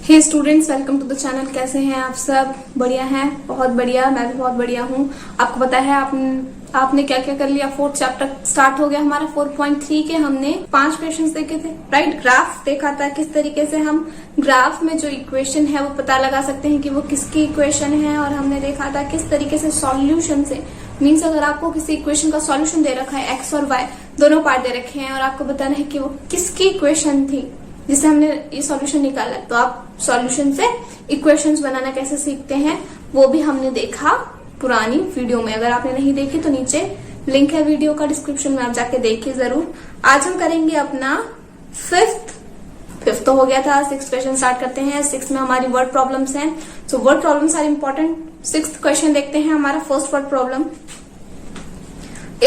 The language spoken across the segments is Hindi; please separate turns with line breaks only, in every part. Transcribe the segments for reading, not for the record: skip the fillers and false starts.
Hey students, welcome to the channel. कैसे हैं आप सब? बढ़िया हैं? बहुत बढ़िया। मैं भी बहुत बढ़िया हूँ। आपको पता है आपने क्या क्या कर लिया? फोर्थ चैप्टर स्टार्ट हो गया हमारा। 4.3 के हमने 5 क्वेश्चंस देखे थे, राइट। ग्राफ देखा था, किस तरीके से हम ग्राफ में जो इक्वेशन है वो पता लगा सकते हैं कि वो किसकी इक्वेशन है। और हमने देखा था किस तरीके से सॉल्यूशन से, मीन्स अगर आपको किसी इक्वेशन का सॉल्यूशन दे रखा है, एक्स और वाई दोनों पार्ट दे रखे हैं, और आपको बताना है कि वो किसकी इक्वेशन थी जिससे हमने ये सॉल्यूशन निकाला, तो आप सॉल्यूशन से इक्वेशंस बनाना कैसे सीखते हैं वो भी हमने देखा पुरानी वीडियो में। अगर आपने नहीं देखी तो नीचे लिंक है वीडियो का, डिस्क्रिप्शन में आप जाके देखिए जरूर। आज हम करेंगे अपना फिफ्थ तो हो गया था, 6th क्वेश्चन स्टार्ट करते हैं। 6th में हमारी वर्ड प्रॉब्लम्स हैं, so word problems are important. 6th question देखते हैं हमारा। First word problem,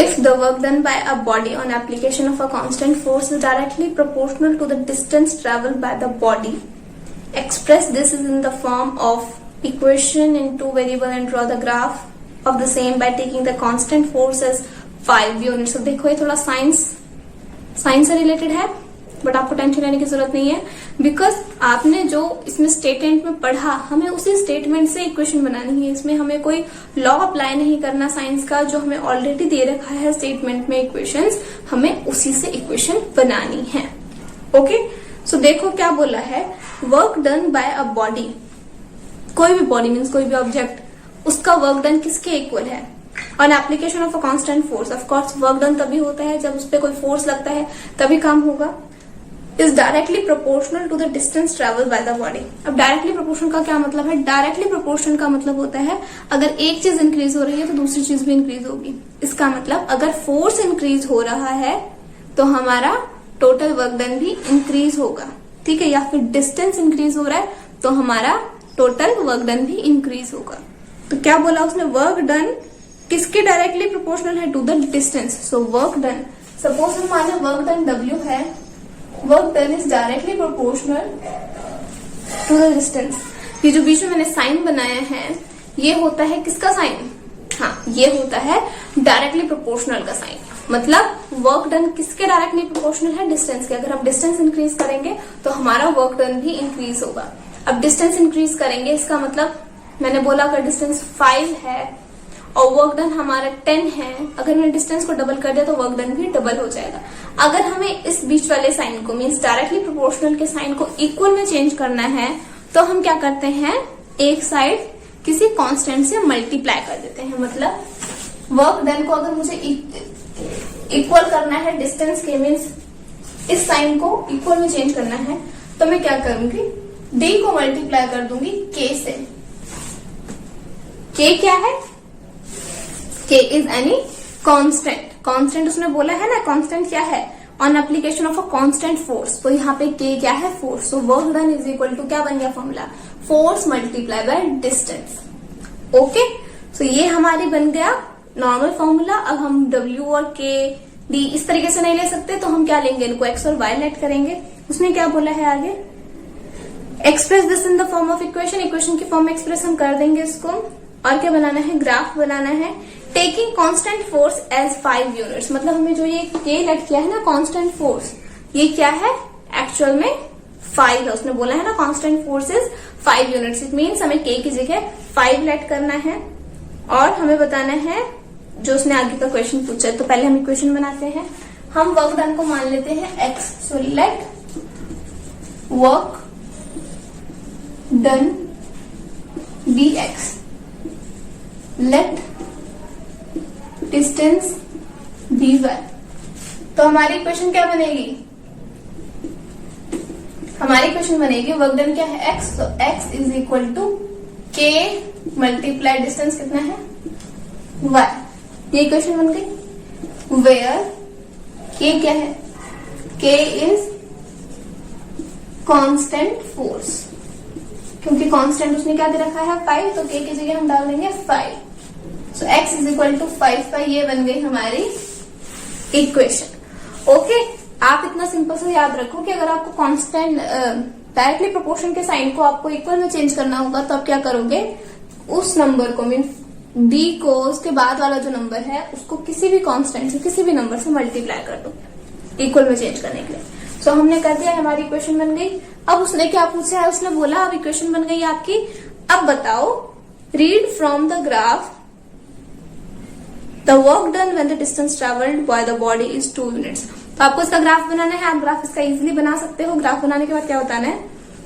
if the work done by a body on application of a constant force is directly proportional to the distance traveled by the body, express this is in the form of equation in two variable and draw the graph of the same by taking the constant force as 5 units। तो देखो ये थोड़ा साइंस से रिलेटेड है, बट आपको टेंशन लेने की जरूरत नहीं है, बिकॉज आपने जो इसमें स्टेटमेंट में पढ़ा, हमें उसी स्टेटमेंट से इक्वेशन बनानी है। इसमें हमें कोई लॉ अप्लाई नहीं करना साइंस का, जो हमें ऑलरेडी दे रखा है स्टेटमेंट में इक्वेशंस, हमें उसी से इक्वेशन बनानी है। ओके, सो देखो क्या बोला है, work done by a body. कोई भी बॉडी मीन्स कोई भी ऑब्जेक्ट, उसका वर्क डन किसके इक्वल है? On application of a constant force. Of course work done तभी होता है जब उस पर कोई फोर्स लगता है, तभी काम होगा। Is directly proportional to the distance travel by the body. अब डायरेक्टली प्रोपोर्शनल का क्या मतलब है? डायरेक्टली प्रोपोर्शनल का मतलब होता है अगर एक चीज इंक्रीज हो रही है तो दूसरी चीज भी इंक्रीज होगी। इसका मतलब अगर फोर्स इंक्रीज हो रहा है तो हमारा टोटल वर्क डन भी इंक्रीज होगा, ठीक है। या फिर डिस्टेंस इंक्रीज हो रहा है तो हमारा टोटल वर्क डन भी इंक्रीज होगा। तो क्या बोला उसने? वर्क डन किसके डायरेक्टली प्रोपोर्शनल है? To the distance. So work done, suppose हम माने वर्क डन W है, work done is directly proportional to the distance. ये जो बीच में मैंने साइन बनाया है, ये होता है किसका साइन? हाँ, ये होता है डायरेक्टली प्रोपोर्शनल का साइन। मतलब वर्क डन किसके डायरेक्टली प्रोपोर्शनल है? डिस्टेंस के। अगर हम डिस्टेंस इंक्रीज करेंगे तो हमारा वर्क डन भी इंक्रीज होगा। अब डिस्टेंस इंक्रीज करेंगे, इसका मतलब मैंने बोला अगर डिस्टेंस 5 है और वर्क डन हमारा 10 है, अगर मैंने डिस्टेंस को डबल कर दिया तो वर्क डन भी डबल हो जाएगा। अगर हमें इस बीच वाले साइन को, मीन्स डायरेक्टली प्रोपोर्शनल के साइन को इक्वल में चेंज करना है तो हम क्या करते हैं, एक साइड किसी कांस्टेंट से मल्टीप्लाई कर देते हैं। मतलब वर्क डन को अगर मुझे इक्वल करना है डिस्टेंस के, मीन्स इस साइन को इक्वल में चेंज करना है, तो मैं क्या करूंगी, डी को मल्टीप्लाई कर दूंगी के से। के क्या है? K is any constant. Constant उसने बोला है ना, कांस्टेंट क्या है? On application of a constant force. तो यहाँ पे K क्या है? Force. So work done is equal to क्या बन गया formula? Force multiply by distance. Okay, so ये हमारी बन गया नॉर्मल फॉर्मूला। अब हम W और K D इस तरीके से नहीं ले सकते, तो हम क्या लेंगे, इनको X और Y लेट करेंगे। उसने क्या बोला है आगे, express this in the form of equation. Equation की फॉर्म में एक्सप्रेस हम कर देंगे इसको। और क्या बनाना है? ग्राफ बनाना है। Taking constant force as 5 units. मतलब हमें जो ये K लेट किया है ना कांस्टेंट फोर्स, ये क्या है? एक्चुअल में 5 है। उसने बोला है ना constant force is 5 units. It means हमें K की जगह 5 लेट करना है और हमें बताना है जो उसने आगे का क्वेश्चन पूछा है। तो पहले हम इक्वेशन बनाते हैं। हम वर्क डन को मान लेते हैं x। So let work done dx, let distance dy। तो हमारी इक्वेशन क्या बनेगी? हमारी इक्वेशन बनेगी वर्क डन क्या है? x। तो x is equal to k multiply distance कितना है? y। ये इक्वेशन बन गई। वेयर k क्या है? k is constant force. क्योंकि कांस्टेंट उसने क्या दे रखा है? 5, तो k की जगह हम डाल देंगे 5। सो x इज इक्वल टू 5। ये बन गई हमारी इक्वेशन। ओके, आप इतना सिंपल से याद रखो कि अगर आपको कांस्टेंट डायरेक्टली प्रोपोर्शन के साइन को आपको इक्वल में चेंज करना होगा तो आप क्या करोगे, उस नंबर को मीन d को, उसके बाद वाला जो नंबर है उसको किसी भी कांस्टेंट से, किसी भी नंबर से मल्टीप्लाई कर दो इक्वल में चेंज करने के लिए। सो हमने कर दिया, हमारी इक्वेशन बन गई। अब उसने क्या पूछा है, उसने बोला अब इक्वेशन बन गई आपकी, अब बताओ read from the graph the work done when the distance travelled by the body is 2 units. तो आपको इसका ग्राफ बनाना है, आप ग्राफ इसका इजीली बना सकते हो। ग्राफ बनाने के बाद क्या बताना है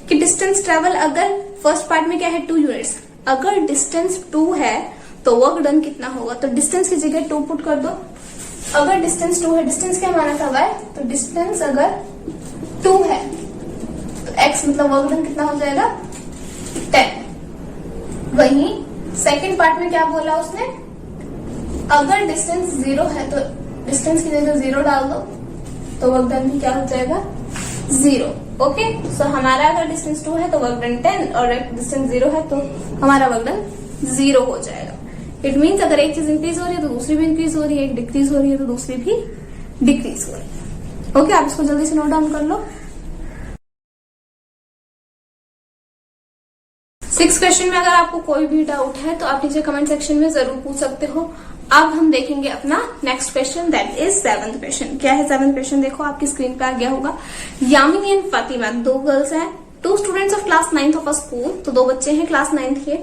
कि डिस्टेंस ट्रेवल, अगर फर्स्ट पार्ट में क्या है 2 यूनिट्स, अगर डिस्टेंस 2 है तो वर्क डन कितना होगा, तो डिस्टेंस की जगह 2 पुट कर दो। अगर डिस्टेंस 2 है, डिस्टेंस क्या माना था y, तो डिस्टेंस अगर 2 है तो x मतलब वर्क डन कितना हो जाएगा 10। वहीं सेकंड पार्ट में क्या बोला उसने, अगर डिस्टेंस 0 है तो डिस्टेंस की जगह 0 डाल दो तो वर्क डन भी क्या हो जाएगा 0। ओके, सो हमारा अगर डिस्टेंस 2 है तो वर्क डन 10 और डिस्टेंस 0 है तो हमारा वर्क डन 0 हो जाएगा। इट मीन्स अगर एक चीज इंक्रीज हो रही है तो दूसरी भी इंक्रीज हो रही है, एक डिक्रीज हो रही है तो दूसरी भी डिक्रीज हो रही है। ओके, आप इसको जल्दी से नोट डाउन कर लो। 6 क्वेश्चन में अगर आपको कोई भी डाउट है तो आप नीचे कमेंट सेक्शन में जरूर पूछ सकते हो। अब हम देखेंगे अपना next question, that is 7th question. क्या है 7th क्वेश्चन, देखो आपकी स्क्रीन पे आ गया होगा। यामिनी एंड फातिमा, 2 गर्ल्स हैं, 2 students of class 9th of a school, तो 2 बच्चे हैं क्लास 9th के,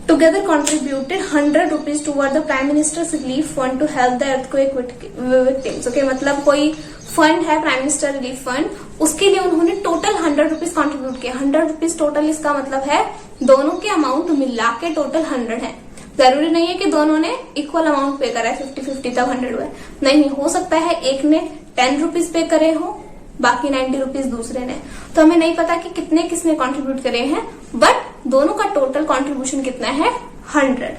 together contributed 100 rupees toward the Prime Minister's relief fund to help the earthquake victims। Okay, मतलब कोई फंड है प्राइम मिनिस्टर रिलीफ फंड, उसके लिए उन्होंने टोटल 100 रुपीज कॉन्ट्रीब्यूट किया। 100 रुपीज टोटल, इसका मतलब है दोनों के अमाउंट मिला के टोटल 100 है। जरूरी नहीं है कि दोनों ने इक्वल अमाउंट पे करा है, 50-50 तब 100 हुआ, नहीं हो सकता है एक ने 10 रुपीज पे करे हो, बाकी 90 रुपीज दूसरे ने। तो हमें नहीं पता कि कितने किसने कंट्रीब्यूट करे हैं, बट दोनों का टोटल कंट्रीब्यूशन कितना है 100।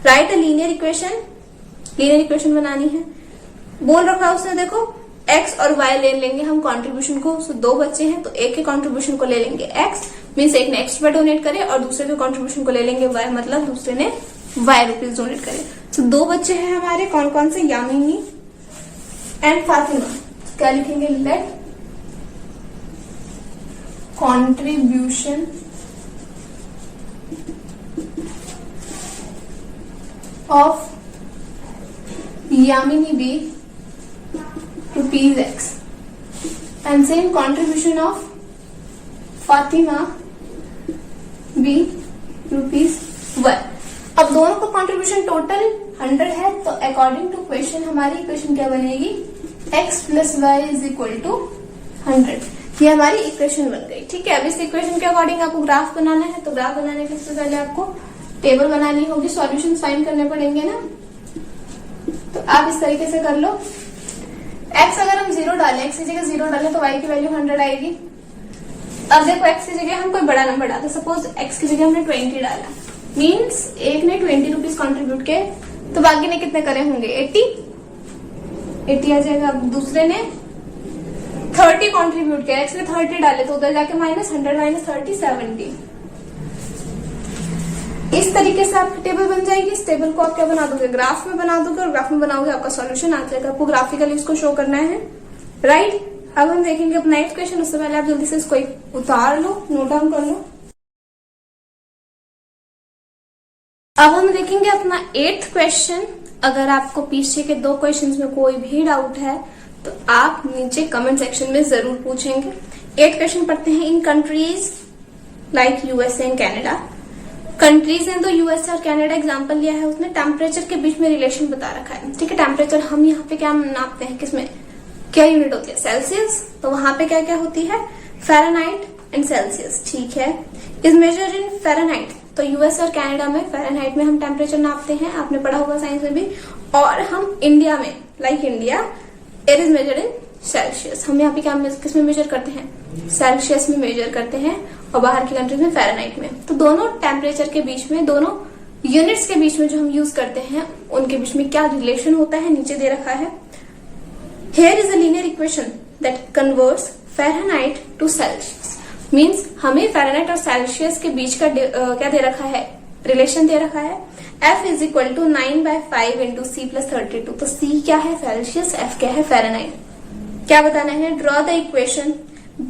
Right a linear equation, linear equation बनानी है। बोल रखा है उसने, देखो x और y ले लेंगे हम कंट्रीब्यूशन को। so 2 बच्चे हैं तो एक के कंट्रीब्यूशन को ले लेंगे x, मीन्स एक ने x रुपए डोनेट करे, और दूसरे के कंट्रीब्यूशन को ले लेंगे y, मतलब दूसरे ने y रुपीज डोनेट करे। so 2 बच्चे हैं हमारे, कौन कौन से, यामिनी एंड फातिमा। क्या लिखेंगे, let contribution of Yamini be rupees x and same contribution of Fatima be rupees y। अब दोनों का कंट्रीब्यूशन टोटल 100 है, तो अकॉर्डिंग टू क्वेश्चन हमारी इक्वेशन क्या बनेगी, x plus Y is equal to 100। ये हमारी इक्वेशन बन गई। ठीक है, अब इस इक्वेशन के अकॉर्डिंग आपको ग्राफ बनाना है, तो ग्राफ बनाने के सबसे पहले आपको टेबल बनानी होगी, सॉल्यूशन फाइंड करने पड़ेंगे ना। तो आप इस तरीके से कर लो, x अगर हम 0 डालें, x की जगह 0 डालें तो y की वैल्यू 100 आएगी। अब देखो x की जगह हम कोई बड़ा नंबर डालते, सपोज x की जगह हमने 20 डाला, मीन्स एक ने 20 रुपीज कॉन्ट्रीब्यूट किए, तो बाकी ने कितने करे होंगे 80 आ जाएगा। अब दूसरे ने 30 कंट्रीब्यूट किया, एक्स ने 30 डाले तो उधर जाके -100 -30 70। इस तरीके से आपकी टेबल बन जाएगी। इस टेबल को आप क्या बना दोगे, ग्राफ में बना दोगे, और ग्राफ में बनाओगे आपका सॉल्यूशन आ जाएगा। आपको ग्राफिकली इसको शो करना है, राइट। अब हम देखेंगे अपना 8th क्वेश्चन, उससे पहले आप जल्दी से इसको उतार लो, नोट डाउन कर लो। अब हम देखेंगे अपना 8th क्वेश्चन। अगर आपको पीछे के 2 क्वेश्चंस में कोई भी डाउट है तो आप नीचे कमेंट सेक्शन में जरूर पूछेंगे। 8th क्वेश्चन पढ़ते हैं। In countries like USA and Canada, countries हैं तो यूएसए और कनाडा एग्जांपल लिया है उसने, टेम्परेचर के बीच में रिलेशन बता रखा है। ठीक है, टेम्परेचर हम यहाँ पे क्या नापते हैं, किसमें क्या यूनिट होती है, सेल्सियस, तो वहां पे क्या क्या होती है, फ़ारेनहाइट एंड सेल्सियस। ठीक है, इज मेजर इन फ़ारेनहाइट, तो यूएस और कनाडा में फ़ारेनहाइट में हम टेम्परेचर नापते हैं, आपने पढ़ा होगा साइंस में भी। और हम इंडिया में, like India, it is major in Celsius. हम यहाँ पे क्या किस में मेजर करते हैं, सेल्सियस में मेजर करते हैं, और बाहर की कंट्रीज में फ़ारेनहाइट में। तो दोनों टेम्परेचर के बीच में, दोनों यूनिट्स के बीच में जो हम यूज करते हैं, उनके बीच में क्या रिलेशन होता है नीचे दे रखा है। Here is a linear equation that converts Fahrenheit to Celsius. Means हमें फ़ारेनहाइट और सेल्सियस के बीच का क्या दे रखा है, रिलेशन दे रखा है। F is equal to 9/5 into C plus 32। तो C क्या है, सेल्सियस, F क्या है, फ़ारेनहाइट। क्या बताना है, ड्रॉ द इक्वेशन।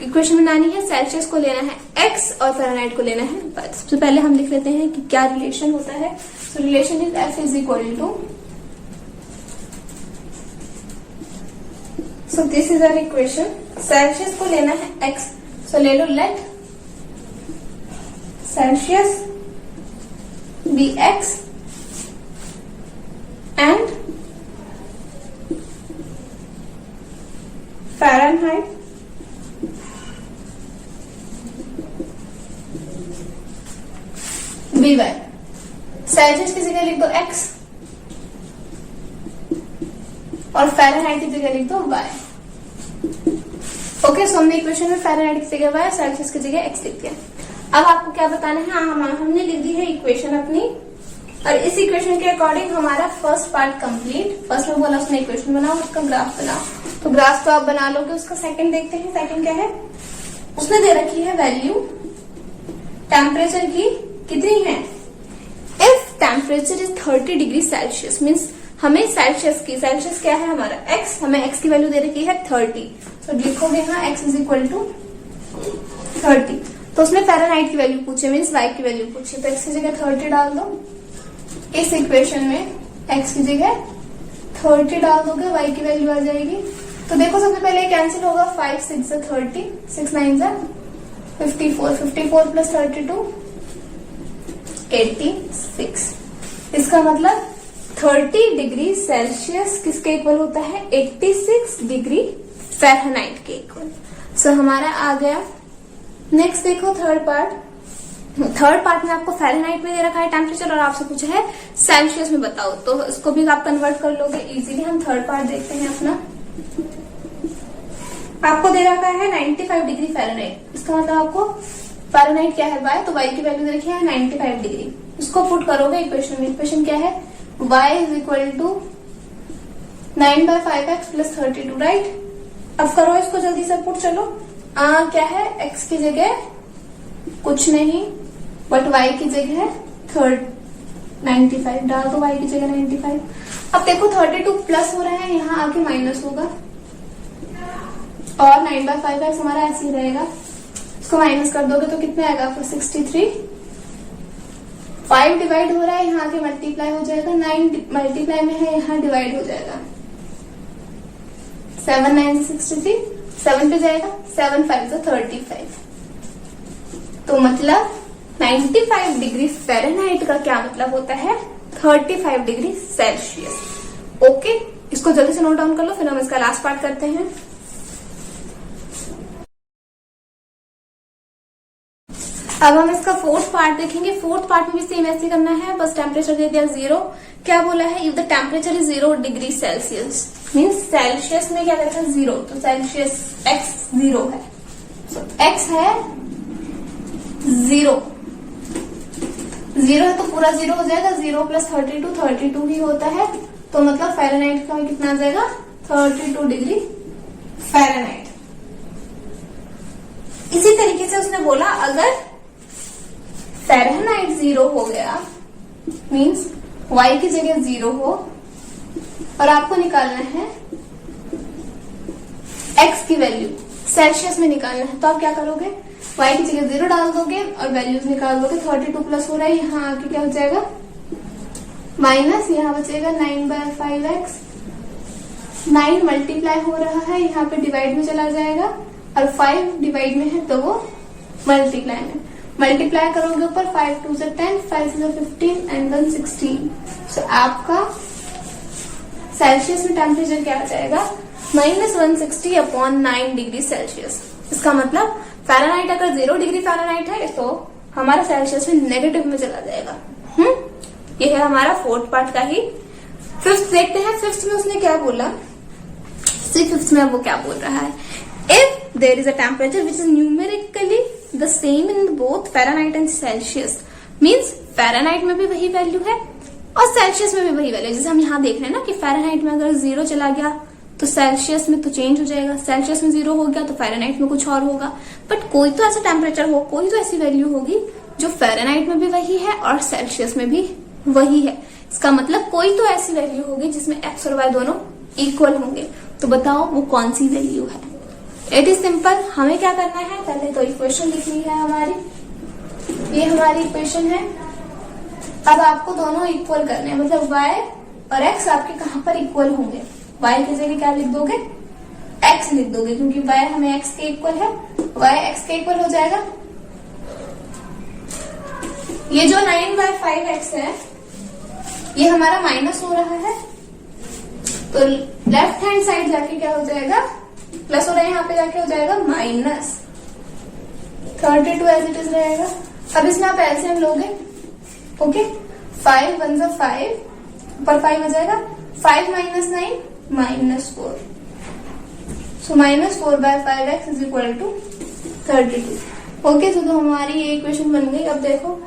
इक्वेशन बनानी है, सेल्सियस को लेना है x और फ़ारेनहाइट को लेना है। सबसे पहले हम लिख लेते हैं कि क्या रिलेशन होता है। So relation is F is equal to, so this is our equation. Celsius को लेना है x, सो ले लो let Celsius be X and Fahrenheit be Y. Celsius की जगह लिख दो x और फ़ारेनहाइट की जगह लिख दो y। ओके, सो हमने इक्वेशन में फ़ारेनहाइट की जगह y, सेल्सियस की जगह x लिख दिया। अब आपको क्या बताना है? हमने लिख दी है इक्वेशन अपनी, और इस इक्वेशन के अकॉर्डिंग हमारा फर्स्ट पार्ट कंप्लीट। फर्स्ट में बोला उसने इक्वेशन बनाओ, उसका ग्राफ बनाओ, तो ग्राफ तो आप बना लोगे। उसका सेकंड देखते हैं, सेकंड क्या है? उसने दे रखी है वैल्यू टेम्परेचर की कितनी है? If temperature is 30 degree Celsius means हमें सेल्सियस क्या है हमारा x, हमें x की वैल्यू दे रखी है 30, तो लिखोगे यहाँ x इज इक्वल टू 30। तो उसने फ़ारेनहाइट की वैल्यू पूछे मीन्स y की वैल्यू पूछी, तो x की जगह 30 डाल दो। इस इक्वेशन में x की जगह 30 डाल दोगे, y की वैल्यू आ जाएगी। तो देखो सबसे पहले कैंसिल होगा, 5 6 30, 6 9 54, 54 प्लस 32 86। इसका मतलब 30 डिग्री सेल्सियस किसके इक्वल होता है? 86 डिग्री फ़ारेनहाइट के इक्वल। सो हमारा आ गया। नेक्स्ट देखो थर्ड पार्ट में आपको फ़ारेनहाइट में दे रखा है टेम्परेचर और आपसे पूछा है सेल्सियस में बताओ, तो इसको भी आप कन्वर्ट कर लोगे इजीली। हम थर्ड पार्ट देखते हैं अपना। आपको दे रखा है 95 डिग्री फ़ारेनहाइट, इसका मतलब आपको फ़ारेनहाइट क्या है y, तो y की वैल्यू दे रखी है 95 डिग्री। इसको पुट करोगे इक्वेशन में। इक्वेशन क्या है? y is equal to 9/5x plus 32, right. अब करो इसको जल्दी से पुट। चलो क्या है? x की जगह कुछ नहीं बट y की जगह 95 डाल दो, y की जगह 95। अब देखो 32 प्लस हो रहा है, यहाँ आके माइनस होगा और 9/5x हमारा ऐसे ही रहेगा। इसको माइनस कर दोगे तो कितने आएगा आपको? 63। 5 डिवाइड हो रहा है, यहाँ के मल्टीप्लाई हो जाएगा, 9 मल्टीप्लाई में है, यहाँ डिवाइड हो जाएगा। 7 9 63, 7 पे जाएगा, 7 5 35। तो मतलब 95 डिग्री फ़ारेनहाइट का क्या मतलब होता है? 35 डिग्री सेल्सियस। ओके, इसको जल्दी से नोट डाउन कर लो, फिर हम इसका लास्ट पार्ट करते हैं। अब हम इसका फोर्थ पार्ट देखेंगे। फोर्थ पार्ट में भी सेम ऐसे करना है, बस टेम्परेचर दे दिया 0। क्या बोला है? If the temperature is 0 degree Celsius means Celsius में क्या करता है? 0, तो सेल्सियस x 0 है, तो x है 0 है तो पूरा 0 हो जाएगा। 0 प्लस 32 ही होता है, तो मतलब फ़ारेनहाइट का कितना आ जाएगा? 32 डिग्री फ़ारेनहाइट। इसी तरीके से उसने बोला अगर फ़ारेनहाइट 0 हो गया मीन्स y की जगह 0 हो और आपको निकालना है x की वैल्यू सेल्सियस में निकालना है, तो आप क्या करोगे? y की जगह 0 डाल दोगे और वैल्यूज निकाल दोगे। 32 प्लस हो रहा है, यहाँ आके क्या हो जाएगा? माइनस, यहाँ बचेगा 9/5x। 9 मल्टीप्लाई हो रहा है, यहाँ पे डिवाइड में चला जाएगा और 5 डिवाइड में है तो वो मल्टीप्लाई में। मल्टीप्लाई करोगे ऊपर, 5 2 से 10, 5 से 15 एंड 1 16। सो आपका सेल्सियस में टेम्परेचर क्या आ जाएगा? -160 अपॉन 9 डिग्री सेल्सियस। इसका मतलब फ़ारेनहाइट अगर 0 डिग्री फ़ारेनहाइट है तो हमारा सेल्सियस में नेगेटिव में चला जाएगा। ये है हमारा फोर्थ पार्ट का ही। फिफ्थ देखते हैं। फिफ्थ में उसने क्या बोला? फिफ्थ में वो क्या बोल रहा है? If there is a temperature which is numerically the same in both Fahrenheit and Celsius, means Fahrenheit में भी वही वैल्यू है और सेल्सियस में भी वही वैल्यू है। जैसे हम यहाँ देख रहे हैं ना कि फ़ारेनहाइट में अगर 0 चला गया तो सेल्सियस में तो चेंज हो जाएगा, सेल्सियस में 0 हो गया तो फ़ारेनहाइट में कुछ और होगा। बट कोई तो ऐसा टेम्परेचर हो, कोई तो ऐसी वैल्यू होगी जो फ़ारेनहाइट में भी वही है और सेल्सियस में भी वही है। इसका मतलब कोई तो ऐसी वैल्यू होगी जिसमें एक्स और वाई दोनों इक्वल होंगे। तो बताओ वो कौन सी वैल्यू है? It is simple. हमें क्या करना है? पहले तो इक्वेशन लिखनी है हमारी, ये हमारी इक्वेशन है। अब आपको दोनों इक्वल करने हैं, मतलब y और x आपके कहां पर इक्वल होंगे? y की जगह क्या लिख दोगे? x लिख दोगे क्योंकि y हमें x के इक्वल है, y x के इक्वल हो जाएगा। ये जो 9/5x है ये हमारा माइनस हो रहा है, तो लेफ्ट हैंड साइड जाके क्या हो जाएगा, प्लस हो रहा है, यहाँ पे जाके हो जाएगा माइनस 32 एज इट इज रहेगा। अब इसमें आप एलसीएम लोगे, ओके, 5 1 जा 5, ऊपर 5 आ जाएगा, 5 - 9 -4, so -4/5x is equal to 32। Okay, तो हमारी ये इक्वेशन बन गई। अब देखो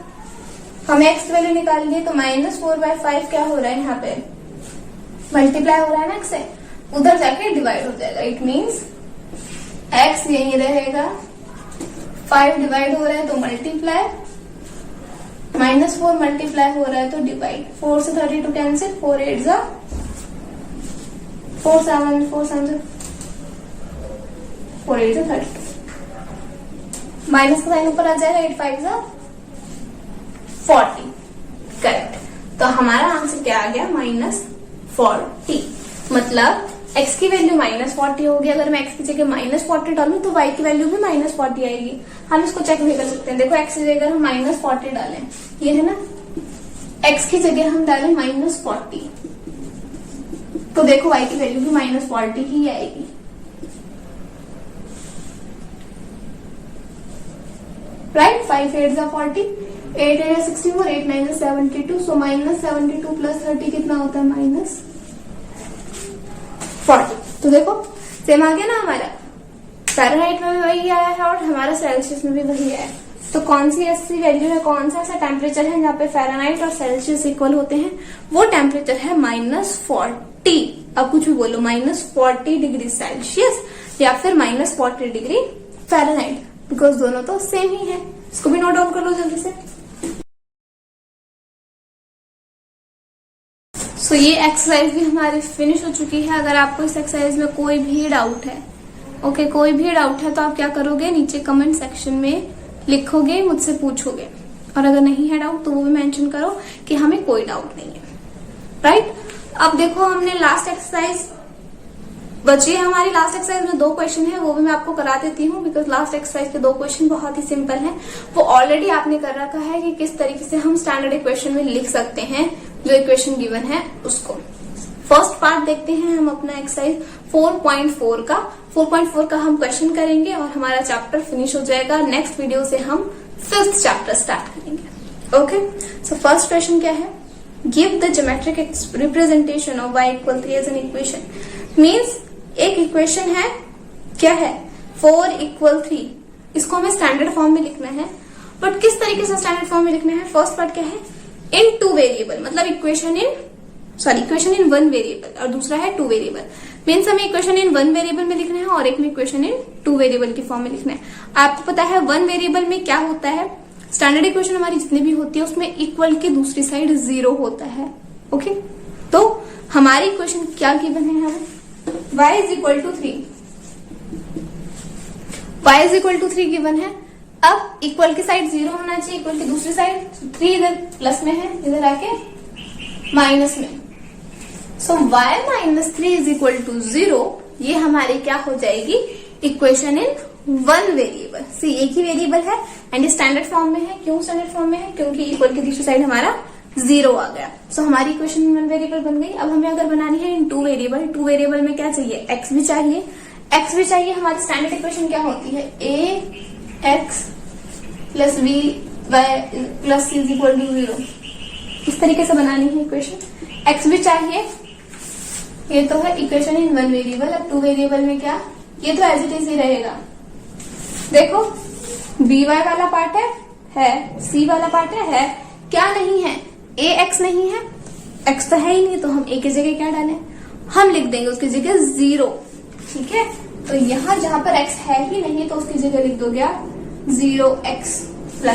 हमें x की वैल्यू निकालनी है, तो -4/5 क्या हो रहा है, यहाँ पे मल्टीप्लाई हो रहा है ना x से, उधर जाके डिवाइड हो जाएगा। इट मीन्स x यही रहेगा, 5 डिवाइड हो रहा है तो मल्टीप्लाई, -4 मल्टीप्लाई हो रहा है तो डिवाइड। 4 से 32 कैंसिल, 4 8 जा 4 7 4 7 4 8 जा 32, माइनस का साइन ऊपर आ जाएगा, 8 5 जा 40, करेक्ट। तो हमारा आंसर क्या आ गया, -40। मतलब x की वैल्यू -40 होगी। अगर मैं x की जगह -40 डालूं तो y की वैल्यू भी -40 आएगी। हम इसको चेक भी कर सकते हैं। देखो x की जगह हम -40 डालें, ये है ना, x की जगह हम डालें -40, तो देखो y की वैल्यू भी -40 ही आएगी। राइट, 5 8 जा 40, 8 8 64, 8 9 72, सो -72 + 30 कितना होता है, -40। तो देखो सेम आ गया ना हमारा, फ़ारेनहाइट में भी वही आया है और हमारा सेल्सियस में भी वही आया है। तो कौन सी ऐसी वैल्यू है, कौन सा ऐसा टेम्परेचर है जहाँ पे फ़ारेनहाइट और सेल्सियस इक्वल होते हैं, वो टेम्परेचर है -40। अब कुछ भी बोलो, -40 डिग्री सेल्सियस या फिर -40 डिग्री फ़ारेनहाइट, बिकॉज दोनों तो सेम ही है। इसको भी नोट डाउन कर लो जल्दी से। सो ये एक्सरसाइज भी हमारी फिनिश हो चुकी है। अगर आपको इस एक्सरसाइज में कोई भी डाउट है, ओके, कोई भी डाउट है, तो आप क्या करोगे, नीचे कमेंट सेक्शन में लिखोगे, मुझसे पूछोगे, और अगर नहीं है डाउट तो वो भी मेंशन करो कि हमें कोई डाउट नहीं है। राइट, अब देखो हमने लास्ट एक्सरसाइज बची है हमारी। लास्ट एक्सरसाइज में 2 क्वेश्चन है, वो भी मैं आपको करा देती हूँ, बिकॉज लास्ट एक्सरसाइज के 2 क्वेश्चन बहुत ही सिंपल हैं। वो ऑलरेडी आपने कर रखा है कि किस तरीके से हम स्टैंडर्ड इक्वेशन में लिख सकते हैं जो इक्वेशन गिवन है उसको। फर्स्ट पार्ट देखते हैं हम अपना एक्सरसाइज 4.4 का। 4.4 का हम क्वेश्चन करेंगे और हमारा चैप्टर फिनिश हो जाएगा। नेक्स्ट वीडियो से हम 5th चैप्टर स्टार्ट करेंगे। ओके, सो फर्स्ट क्वेश्चन क्या है, give the geometric representation of y = 3 as an equation. Means एक इक्वेशन है, क्या है, 4 = 3, इसको हमें स्टैंडर्ड फॉर्म में लिखना है। बट किस तरीके से स्टैंडर्ड फॉर्म में लिखना है, फर्स्ट पार्ट क्या है, इन 2 वेरिएबल, मतलब इक्वेशन इन 1 वेरिएबल और दूसरा है 2 वेरिएबल। मीन्स हमें इक्वेशन इन 1 वेरिएबल में लिखना है और एक में इक्वेशन इन 2 वेरिएबल की फॉर्म में लिखना है। आपको पता है 1 वेरिएबल में क्या होता है, स्टैंडर्ड इक्वेशन हमारी जितनी भी होती है उसमें इक्वल की दूसरी साइड 0 होता है। ओके, तो हमारी इक्वेशन क्या गिवन है, हमें y = 3, y = 3 गिवन है। अब इक्वल की साइड 0 होना चाहिए, इक्वल की दूसरी साइड 3 इधर प्लस में है, इधर आके माइनस में। सो y - 3 = 0, ये हमारी क्या हो जाएगी, इक्वेशन इन 1 वेरिएबल। सी एक ही वेरिएबल है एंड स्टैंडर्ड फॉर्म में है। क्यों स्टैंडर्ड फॉर्म में है, क्योंकि इक्वल की दूसरी साइड हमारा 0 आ गया। सो हमारी इक्वेशन इन 1 वेरिएबल बन गई। अब हमें अगर बनानी है इन 2 वेरिएबल, 2 वेरिएबल में क्या चाहिए, x भी चाहिए, x भी चाहिए। हमारी स्टैंडर्ड इक्वेशन क्या होती है, ax + b y + c = 0। इस तरीके से बनानी है इक्वेशन, x भी चाहिए। ये तो है इक्वेशन इन 1 वेरिएबल। अब 2 वेरिएबल में क्या, ये तो एज इट इज ही रहेगा। देखो by वाला पार्ट है, c वाला पार्ट है, क्या नहीं है, ax नहीं है, x तो है ही नहीं, तो हम a की जगह क्या डालें, हम लिख देंगे उसकी जगह 0। ठीक है, तो यहाँ जहां पर x है ही नहीं तो उसकी जगह लिख दोगे आप 0x +।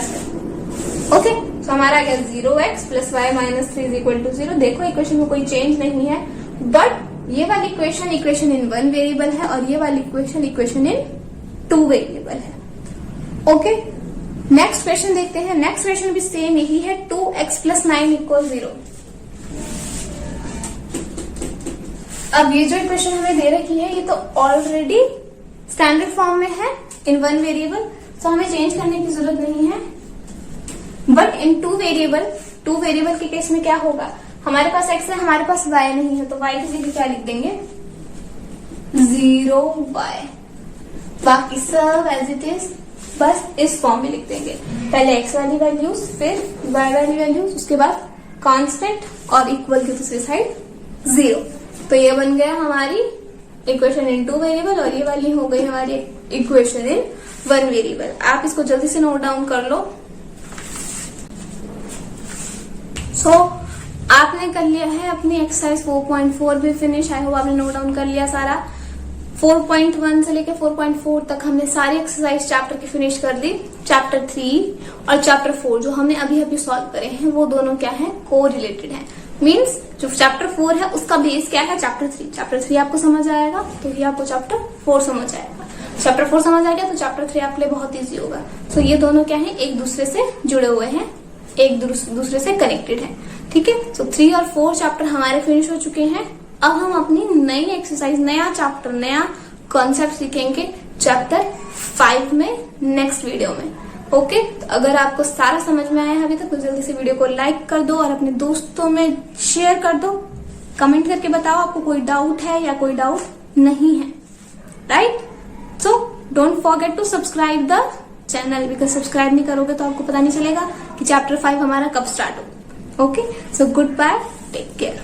ओके, तो हमारा आ गया 0x + y - 3 = 0। देखो इक्वेशन में कोई चेंज नहीं है, बट ये वाली इक्वेशन इन 1 वेरिएबल है और ये वाली इक्वेशन इन 2 वेरिएबल है। ओके, नेक्स्ट क्वेश्चन देखते हैं। नेक्स्ट क्वेश्चन भी सेम यही है, 2x + 9 = 0। अब ये जो इक्वेशन हमें दे रखी है ये तो ऑलरेडी स्टैंडर्ड फॉर्म में है इन वन वेरिएबल, तो हमें चेंज करने की जरूरत नहीं है। बट इन टू वेरिएबल के केस में क्या होगा, हमारे पास x है, हमारे पास y नहीं है, तो y की जगह क्या लिख देंगे 0y, बाकी सब एज इट इज बस इस फॉर्म में लिख देंगे। पहले x वाली वैल्यूज, फिर y वाली वैल्यूज, उसके बाद कांस्टेंट और इक्वल की दूसरी साइड 0। तो ये बन गया हमारी इक्वेशन इन टू वेरिएबल और ये वाली हो गई हमारी इक्वेशन इन वन वेरिएबल। आप इसको जल्दी से नोट डाउन कर लो। सो आपने कर लिया है अपनी एक्सरसाइज 4.4 भी फिनिश। आई होप आपने नोट डाउन कर लिया सारा। 4.1 से लेकर 4.4 तक हमने सारी एक्सरसाइज चैप्टर की फिनिश कर दी। चैप्टर 3 और चैप्टर 4 जो हमने अभी अभी सॉल्व करे हैं वो दोनों क्या है, को रिलेटेड है। मीन्स जो चैप्टर 4 है उसका बेस क्या है, चैप्टर 3। चैप्टर 3 आपको समझ आएगा तो ये आपको चैप्टर 4 समझ आएगा। चैप्टर 4 समझ आ गया तो चैप्टर 3 आपके लिए बहुत ईजी होगा। तो ये दोनों क्या है, एक दूसरे से जुड़े हुए हैं, एक दूसरे से कनेक्टेड है। ठीक है, तो 3 और 4 चैप्टर हमारे फिनिश हो चुके हैं। अब हम अपनी नई एक्सरसाइज, नया चैप्टर, नया कॉन्सेप्ट सीखेंगे चैप्टर 5 में नेक्स्ट वीडियो में। ओके, तो अगर आपको सारा समझ में आया है अभी तक तो जल्दी से वीडियो को लाइक कर दो और अपने दोस्तों में शेयर कर दो। कमेंट करके बताओ आपको कोई डाउट है या कोई डाउट नहीं है, right. So don't forget to subscribe the channel, because subscribe नहीं करोगे तो आपको पता नहीं चलेगा कि चैप्टर 5 हमारा कब स्टार्ट हो। Okay, so good bye, take care.